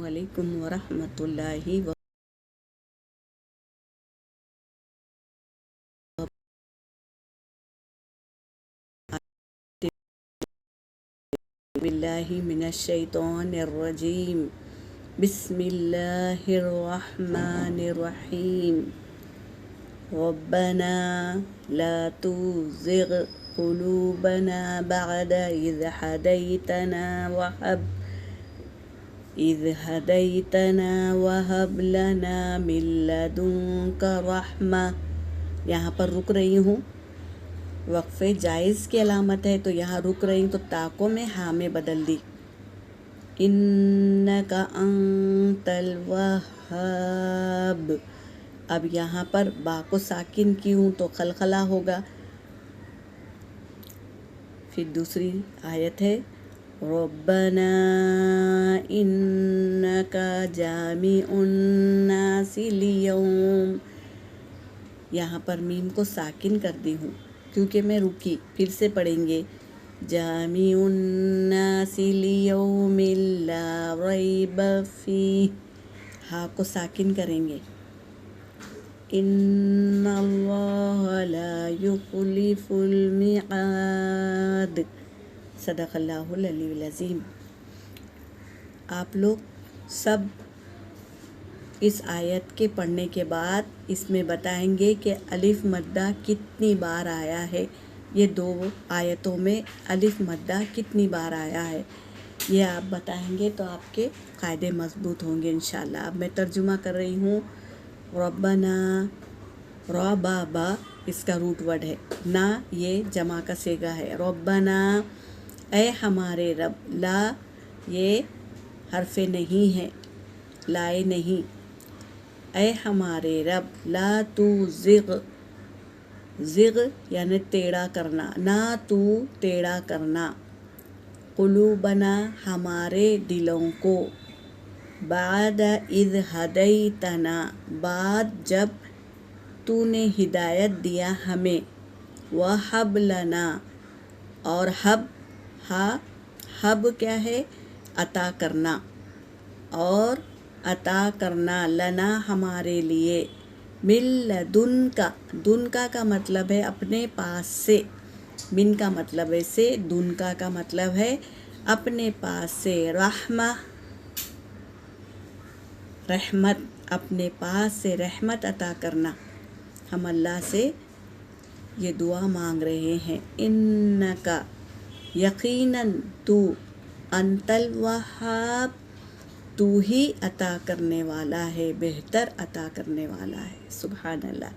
علیکم ورحمۃ اللہ باللہ من الشیطان الرجیم بسم اللہ الرحمن الرحیم ربنا لا تزغ قلوبنا بعد إذ هديتنا وهب لنا من لدنك رحمة۔ یہاں پر رک رہی ہوں، وقفے جائز کی علامت ہے تو یہاں رک رہی ہوں تو تاکوں میں ہاں میں بدل دی۔ انک انت الوہاب، اب یہاں پر با کو ساکن کی ہوں تو خلخلہ ہوگا۔ پھر دوسری آیت ہے ربنا انک جامع الناس لیوم، یہاں پر میم کو ساکن کر دی ہوں کیونکہ میں رکی۔ پھر سے پڑھیں گے جامع الناس لیوم لا ریب فیہ، ہاں کو ساکن کریں گے۔ ان اللہ لا یخلف المیعاد، صدق اللہ العلی العظیم۔ آپ لوگ سب اس آیت کے پڑھنے کے بعد اس میں بتائیں گے کہ الف مدہ کتنی بار آیا ہے، یہ دو آیتوں میں الف مدہ کتنی بار آیا ہے، یہ آپ بتائیں گے تو آپ کے قاعدے مضبوط ہوں گے انشاءاللہ۔ اب میں ترجمہ کر رہی ہوں۔ ربنا، را با با اس کا روٹ ورڈ ہے، نا یہ جمع کا صیغہ ہے۔ ربنا اے ہمارے رب، لا یہ حرف نہیں ہے، لائے نہیں، اے ہمارے رب، لا تو زغ، زغ یعنی ٹیڑھا کرنا، نہ تو ٹیڑھا کرنا، قلوبنا ہمارے دلوں کو، بعد اذ ہدیتنا بعد جب تو نے ہدایت دیا ہمیں، وہب لنا اور ہب، ہب کیا ہے، عطا کرنا، اور عطا کرنا لنا ہمارے لیے، من لدنکا، دنکا کا مطلب ہے اپنے پاس سے، من کا مطلب ہے سے، دنکا کا مطلب ہے اپنے پاس سے، رحمہ رحمت، اپنے پاس سے رحمت عطا کرنا۔ ہم اللہ سے یہ دعا مانگ رہے ہیں۔ انکا یقیناً تو، انت الوہاب تو ہی عطا کرنے والا ہے، بہتر عطا کرنے والا ہے، سبحان اللہ۔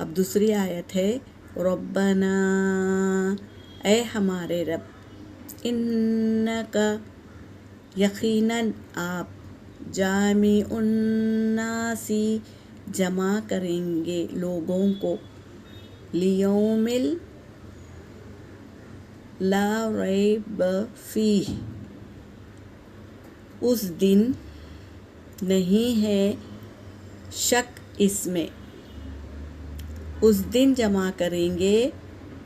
اب دوسری آیت ہے ربنا اے ہمارے رب، انکا یقیناً آپ، جامع الناس جمع کریں گے لوگوں کو، لیوم لا ریب فیہ اس دن نہیں ہے شک اس میں، اس دن جمع کریں گے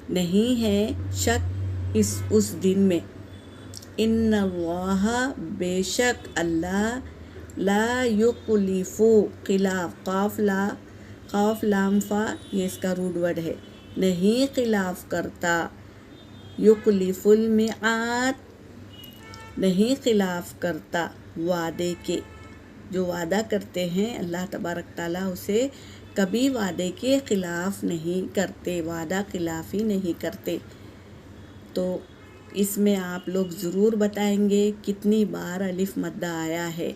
نہیں ہے شک اس دن میں۔ ان اللہ بے شک اللہ، لا یخلف خلاف، قاف لام فا یہ اس کا روٹ ورڈ ہے، نہیں خلاف کرتا، یخلف المیعاد نہیں خلاف کرتا وعدے کے، جو وعدہ کرتے ہیں اللہ تبارک تعالیٰ اسے کبھی وعدے کے خلاف نہیں کرتے، وعدہ خلافی نہیں کرتے۔ تو اس میں آپ لوگ ضرور بتائیں گے کتنی بار الف مدہ آیا ہے۔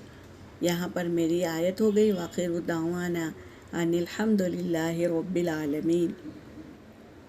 یہاں پر میری آیت ہو گئی، وآخر دعوانا ان الحمد للہ رب العالمین۔